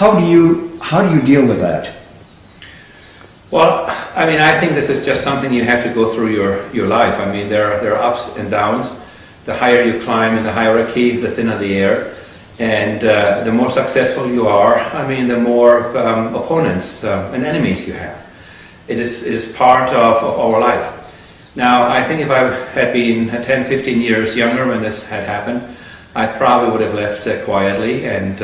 How do you deal with that? Well, I mean, I think this is just something you have to go through your life. I mean, there are ups and downs. The higher you climb in the hierarchy, the thinner the air. And the more successful you are, I mean, the more opponents and enemies you have. It is part of our life. Now, I think if I had been 10, 15 years younger when this had happened, I probably would have left quietly and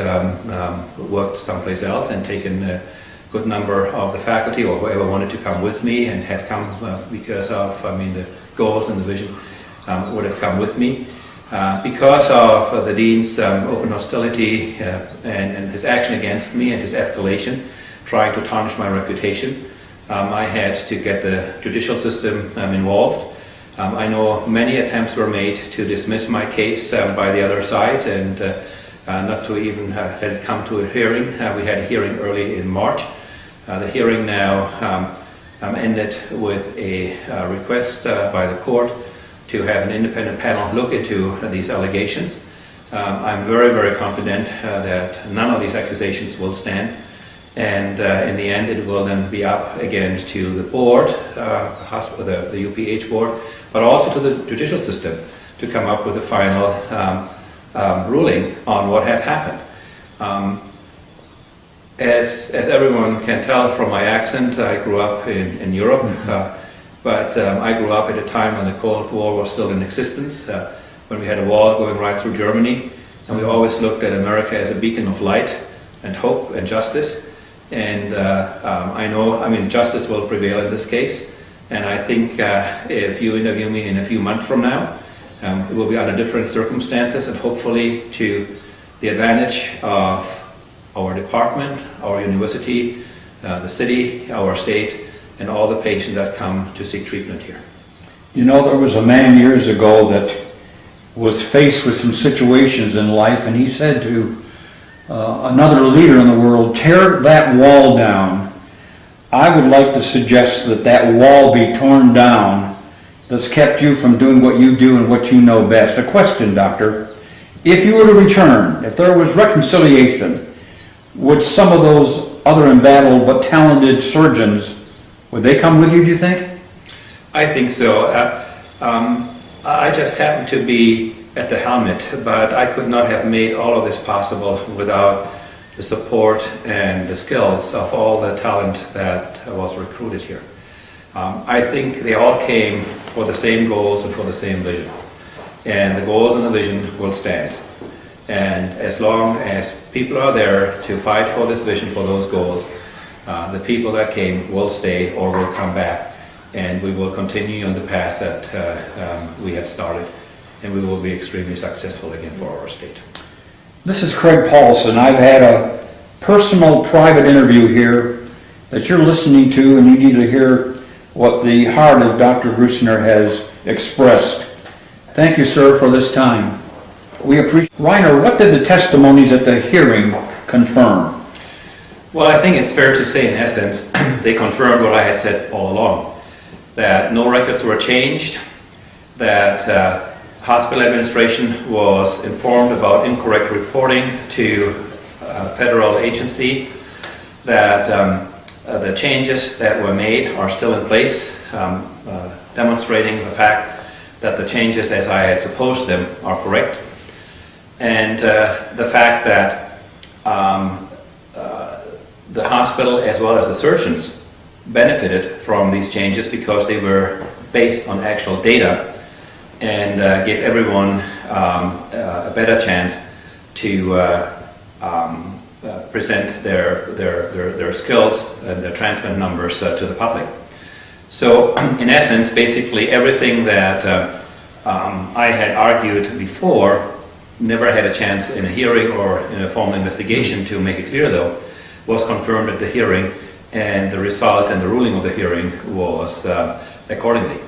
worked someplace else and taken a good number of the faculty or whoever wanted to come with me and had come because of, I mean, the goals and the vision would have come with me. Because of the Dean's open hostility and his action against me and his escalation, trying to tarnish my reputation, I had to get the judicial system involved. I know many attempts were made to dismiss my case by the other side and not to even let it come to a hearing. We had a hearing early in March. The hearing now ended with a request by the court to have an independent panel look into these allegations. I'm very, very confident that none of these accusations will stand. And in the end, it will then be up again to the board, the UPH board, but also to the judicial system to come up with a final ruling on what has happened. As everyone can tell from my accent, I grew up in Europe, but I grew up at a time when the Cold War was still in existence, when we had a wall going right through Germany, and we always looked at America as a beacon of light and hope and justice. And I know, I mean, justice will prevail in this case. And I think if you interview me in a few months from now, it will be under different circumstances and hopefully to the advantage of our department, our university, the city, our state, and all the patients that come to seek treatment here. You know, there was a man years ago that was faced with some situations in life, and he said to another leader in the world, tear that wall down. I would like to suggest that that wall be torn down that's kept you from doing what you do and what you know best. A question, doctor. If you were to return, if there was reconciliation, would some of those other embattled but talented surgeons, would they come with you, do you think? I think so. I just happened to be at the helmet, but I could not have made all of this possible without the support and the skills of all the talent that was recruited here. I think they all came for the same goals and for the same vision. And the goals and the vision will stand. And as long as people are there to fight for this vision, for those goals, the people that came will stay or will come back. And we will continue on the path that we had started. And we will be extremely successful again for our state. This is Craig Paulson. I've had a personal private interview here that you're listening to, and you need to hear what the heart of Dr. Gruessner has expressed. Thank you, sir, for this time. We appreciate. Reiner, what did the testimonies at the hearing confirm? Well, I think it's fair to say, in essence, they confirmed what I had said all along, that no records were changed, that hospital administration was informed about incorrect reporting to a federal agency, that the changes that were made are still in place, demonstrating the fact that the changes as I had supposed them are correct, and the fact that the hospital as well as the surgeons benefited from these changes because they were based on actual data and gave everyone a better chance to present their skills and their transplant numbers to the public. So in essence, basically everything that I had argued before, never had a chance in a hearing or in a formal investigation to make it clear though, was confirmed at the hearing, and the result and the ruling of the hearing was accordingly.